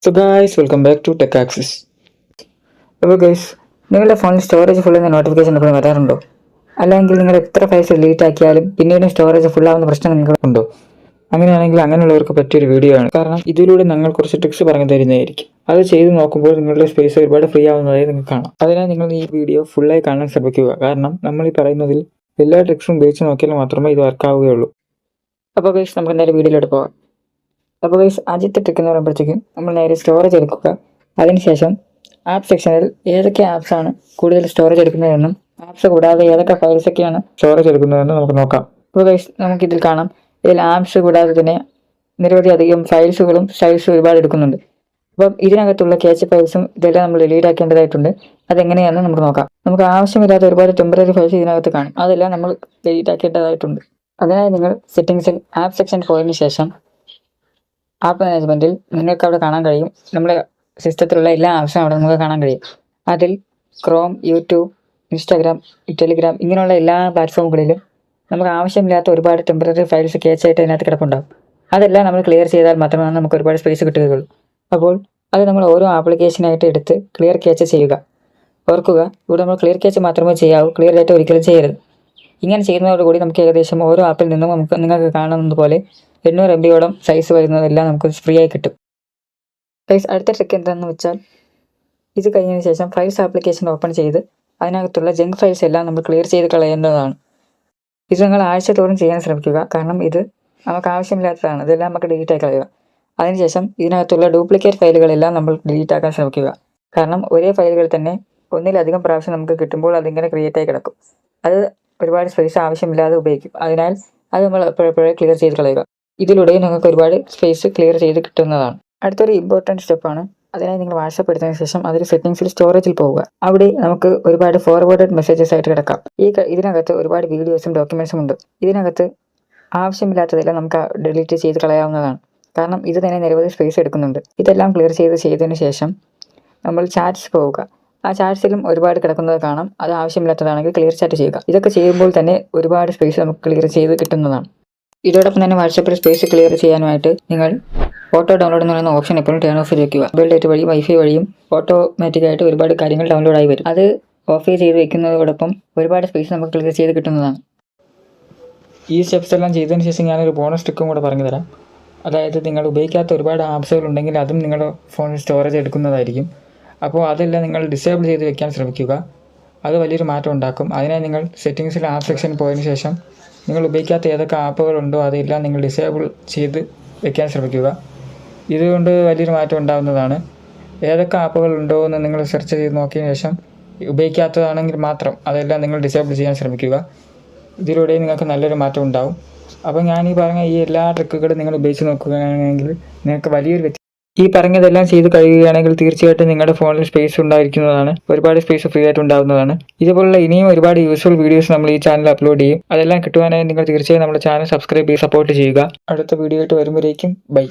So guys, welcome back to Tech Access. അപ്പോൾ guys, നിങ്ങളുടെ ഫോണിൽ സ്റ്റോറേജ് ഫുൾ എന്ന നോട്ടിഫിക്കേഷൻ എപ്പോഴും വരാറുണ്ടോ? അല്ലെങ്കിൽ നിങ്ങൾ എത്ര ഫയൽസ് ഡിലീറ്റ് ആക്കിയാലും പിന്നീടും സ്റ്റോറേജ് ഫുൾ ആവുന്ന പ്രശ്നം നിങ്ങൾക്കുണ്ടോ? അങ്ങനെയാണെങ്കിൽ അങ്ങനെയുള്ളവർക്ക് പറ്റിയൊരു വീഡിയോ ആണ്. കാരണം ഇതിലൂടെ ഞങ്ങൾ കുറച്ച് ട്രിക്സ് പറഞ്ഞു തരുന്നതായിരിക്കും. അത് ചെയ്ത് നോക്കുമ്പോൾ നിങ്ങളുടെ സ്പേസ് ഒരുപാട് ഫ്രീ ആവുന്നതായി നിങ്ങൾക്ക് കാണാം. അതിനാൽ നിങ്ങൾ ഈ വീഡിയോ ഫുള്ളായി കാണാൻ ശ്രമിക്കുക. കാരണം നമ്മൾ ഈ പറയുന്നതിൽ എല്ലാ ട്രിക്സും ഉപയോഗിച്ച് നോക്കിയാൽ മാത്രമേ ഇത് വർക്ക് ആവുകയുള്ളൂ. അപ്പോൾ ഗൈസ്, നമുക്ക് എന്തായാലും വീഡിയോയിലോട്ട് പോകാം. അപ്പോൾ ഗൈസ്, ആദ്യത്തെ ട്രിക്ക് എന്ന് പറയുമ്പോഴത്തേക്കും നമ്മൾ നേരെ സ്റ്റോറേജ് എടുക്കുക. അതിനുശേഷം ആപ്പ് സെക്ഷനിൽ ഏതൊക്കെ ആപ്സാണ് കൂടുതൽ സ്റ്റോറേജ് എടുക്കുന്നതെന്നും ആപ്സ് കൂടാതെ ഏതൊക്കെ ഫയൽസൊക്കെയാണ് സ്റ്റോറേജ് എടുക്കുന്നതെന്നും നമുക്ക് നോക്കാം. അപ്പോൾ ഗൈസ്, നമുക്കിതിൽ കാണാം, ഇതിൽ ആപ്സ് കൂടാതെ തന്നെ നിരവധി അധികം ഫയൽസുകളും സ്റ്റൈൽസും ഒരുപാട് എടുക്കുന്നുണ്ട്. അപ്പം ഇതിനകത്തുള്ള ക്യാച്ച് ഫയൽസും ഇതെല്ലാം നമ്മൾ ഡിലീറ്റ് ആക്കേണ്ടതായിട്ടുണ്ട്. അതെങ്ങനെയാണെന്ന് നമുക്ക് നോക്കാം. നമുക്ക് ആവശ്യമില്ലാത്ത ഒരുപാട് ടെമ്പററി ഫയൽസ് ഇതിനകത്ത് കാണും. അതെല്ലാം നമ്മൾ ഡിലീറ്റ് ആക്കേണ്ടതായിട്ടുണ്ട്. അതിനായി നിങ്ങൾ സെറ്റിംഗ്സിൽ ആപ്പ് സെക്ഷൻ പോയതിനു ശേഷം ആപ്പ് മാനേജ്മെൻറ്റിൽ നിങ്ങൾക്ക് അവിടെ കാണാൻ കഴിയും, നമ്മുടെ സിസ്റ്റത്തിലുള്ള എല്ലാ ആപ്സും അവിടെ നമുക്ക് കാണാൻ കഴിയും. അതിൽ ക്രോം, യൂട്യൂബ്, ഇൻസ്റ്റാഗ്രാം, ടെലിഗ്രാം ഇങ്ങനെയുള്ള എല്ലാ പ്ലാറ്റ്ഫോമുകളിലും നമുക്ക് ആവശ്യമില്ലാത്ത ഒരുപാട് ടെമ്പററി ഫയൽസ് ക്യാച്ചായിട്ട് അതിനകത്ത് കിടപ്പുണ്ടാകും. അതെല്ലാം നമ്മൾ ക്ലിയർ ചെയ്താൽ മാത്രമാണ് നമുക്ക് ഒരുപാട് സ്പേസ് കിട്ടുകയുള്ളൂ. അപ്പോൾ അത് നമ്മൾ ഓരോ ആപ്ലിക്കേഷനായിട്ട് എടുത്ത് ക്ലിയർ ക്യാച്ച് ചെയ്യുക. ഓർക്കുക, ഇവിടെ നമ്മൾ ക്ലിയർ ക്യാച്ച് മാത്രമേ ചെയ്യാവൂ, ക്ലിയർ ഡേറ്റ ഒരിക്കലും ചെയ്യരുത്. ഇങ്ങനെ ചെയ്യുന്നതോടുകൂടി നമുക്ക് ഏകദേശം ഓരോ ആപ്പിൽ നിന്നും നിങ്ങൾക്ക് കാണുന്നത് പോലെ 800 MB സൈസ് വരുന്നതെല്ലാം നമുക്ക് ഫ്രീ ആയി കിട്ടും. ഗൈസ്, അടുത്ത ട്രിക്ക് എന്താണെന്ന് വെച്ചാൽ, ഇത് കഴിഞ്ഞതിന് ശേഷം ഫയൽസ് ആപ്ലിക്കേഷൻ ഓപ്പൺ ചെയ്ത് അതിനകത്തുള്ള ജങ്ക് ഫയൽസ് എല്ലാം നമ്മൾ ക്ലിയർ ചെയ്ത് കളയേണ്ടതാണ്. ഇത് നിങ്ങൾ ആഴ്ചത്തോറും ചെയ്യാൻ ശ്രമിക്കുക. കാരണം ഇത് നമുക്ക് ആവശ്യമില്ലാത്തതാണ്. ഇതെല്ലാം നമുക്ക് ഡിലീറ്റ് ആയി കളയുക. അതിനുശേഷം ഇതിനകത്തുള്ള ഡ്യൂപ്ലിക്കേറ്റ് ഫയലുകളെല്ലാം നമ്മൾ ഡിലീറ്റ് ആക്കാൻ ശ്രമിക്കുക. കാരണം ഒരേ ഫയലുകൾ തന്നെ ഒന്നിലധികം പ്രാവശ്യം നമുക്ക് കിട്ടുമ്പോൾ അതിങ്ങനെ ക്രിയേറ്റ് ആയി കിടക്കും. അത് ഒരുപാട് സ്പേസ് ആവശ്യമില്ലാതെ ഉപയോഗിക്കും. അതിനാൽ അത് നമ്മൾ എപ്പോഴെപ്പോഴും ക്ലിയർ ചെയ്ത് കളയുക. ഇതിലൂടെ നിങ്ങൾക്ക് ഒരുപാട് സ്പേസ് ക്ലിയർ ചെയ്ത് കിട്ടുന്നതാണ്. അടുത്തൊരു ഇമ്പോർട്ടൻറ്റ് സ്റ്റെപ്പാണ്. അതിനായി നിങ്ങൾ വാട്സാപ്പ് എടുത്തതിന് ശേഷം അതിൽ സെറ്റിംഗ്സിൽ സ്റ്റോറേജിൽ പോവുക. അവിടെ നമുക്ക് ഒരുപാട് ഫോർവേഡഡ് മെസ്സേജസ് ആയിട്ട് കിടക്കാം. ഇതിനകത്ത് ഒരുപാട് വീഡിയോസും ഡോക്യുമെൻസും ഉണ്ട്. ഇതിനകത്ത് ആവശ്യമില്ലാത്തതെല്ലാം നമുക്ക് ഡിലീറ്റ് ചെയ്ത് കളയാവുന്നതാണ്. കാരണം ഇത് തന്നെ നിരവധി സ്പേസ് എടുക്കുന്നുണ്ട്. ഇതെല്ലാം ക്ലിയർ ചെയ്തതിന് ശേഷം നമ്മൾ ചാറ്റ്സ് പോവുക. ആ ചാറ്റ്സിലും ഒരുപാട് കിടക്കുന്നത് കാണാം. അത് ആവശ്യമില്ലാത്തതാണെങ്കിൽ ക്ലിയർ ചാറ്റ് ചെയ്യുക. ഇതൊക്കെ ചെയ്യുമ്പോൾ തന്നെ ഒരുപാട് സ്പേസ് നമുക്ക് ക്ലിയർ ചെയ്ത് കിട്ടുന്നതാണ്. ഇതോടൊപ്പം തന്നെ വാട്സാപ്പിൽ സ്പേസ് ക്ലിയർ ചെയ്യാനായിട്ട് നിങ്ങൾ ഓട്ടോ ഡൗൺലോഡ് എന്ന് പറയുന്ന ഓപ്ഷൻ എപ്പോഴും ടേൺ ഓഫ് ചെയ്ത് വെക്കുക. മൊബൈൽ ഡേറ്റ വഴി വൈഫൈ വഴിയും ഓട്ടോമാറ്റിക്കായിട്ട് ഒരുപാട് കാര്യങ്ങൾ ഡൗൺലോഡ് ആയി വരും. അത് ഓഫ് ചെയ്ത് വെക്കുന്നതോടൊപ്പം ഒരുപാട് സ്പേസ് നമുക്ക് ക്ലിയർ ചെയ്ത് കിട്ടുന്നതാണ്. ഈ സ്റ്റെപ്സ് എല്ലാം ചെയ്തതിന് ശേഷം ഞാനൊരു ബോണസ് ട്രിക്കും കൂടെ പറഞ്ഞു തരാം. അതായത് നിങ്ങൾ ഉപയോഗിക്കാത്ത ഒരുപാട് ആപ്സുകൾ ഉണ്ടെങ്കിൽ അതും നിങ്ങളുടെ ഫോണിൽ സ്റ്റോറേജ് എടുക്കുന്നതായിരിക്കും. അപ്പോൾ അതെല്ലാം നിങ്ങൾ ഡിസേബിൾ ചെയ്ത് വെക്കാൻ ശ്രമിക്കുക. അത് വലിയൊരു മാറ്റം ഉണ്ടാക്കും. അതിനായി നിങ്ങൾ സെറ്റിംഗ്സിൽ ആപ്പ് സെക്ഷൻ പോയതിന് ശേഷം നിങ്ങൾ ഉപയോഗിക്കാത്ത ഏതൊക്കെ ആപ്പുകളുണ്ടോ അതെല്ലാം നിങ്ങൾ ഡിസേബിൾ ചെയ്ത് വെക്കാൻ ശ്രമിക്കുക. ഇതുകൊണ്ട് വലിയൊരു മാറ്റം ഉണ്ടാകുന്നതാണ്. ഏതൊക്കെ ആപ്പുകളുണ്ടോ എന്ന് നിങ്ങൾ സെർച്ച് ചെയ്ത് നോക്കിയതിന് ശേഷം ഉപയോഗിക്കാത്തതാണെങ്കിൽ മാത്രം അതെല്ലാം നിങ്ങൾ ഡിസേബിൾ ചെയ്യാൻ ശ്രമിക്കുക. ഇതിലൂടെ നിങ്ങൾക്ക് നല്ലൊരു മാറ്റം ഉണ്ടാകും. അപ്പോൾ ഞാൻ ഈ പറഞ്ഞ ഈ എല്ലാ ട്രിക്കുകളും നിങ്ങൾ ഉപയോഗിച്ച് നോക്കുകയാണെങ്കിൽ നിങ്ങൾക്ക് വലിയൊരു ഈ പറഞ്ഞതെല്ലാം ചെയ്ത് കഴിയുകയാണെങ്കിൽ തീർച്ചയായിട്ടും നിങ്ങളുടെ ഫോണിൽ സ്പേസ് ഉണ്ടായിരിക്കുന്നതാണ്. ഒരുപാട് സ്പേസ് ഫ്രീ ആയിട്ട് ഉണ്ടാകുന്നതാണ്. ഇതുപോലുള്ള ഇനിയും ഒരുപാട് യൂസ്ഫുൾ വീഡിയോസ് നമ്മൾ ഈ ചാനൽ അപ്ലോഡ് ചെയ്യും. അതെല്ലാം കിട്ടുവാനായി നിങ്ങൾ തീർച്ചയായും നമ്മുടെ ചാനൽ സബ്സ്ക്രൈബ് ചെയ്ത് സപ്പോർട്ട് ചെയ്യുക. അടുത്ത വീഡിയോ ആയിട്ട് വരുമ്പോഴേക്കും ബൈ.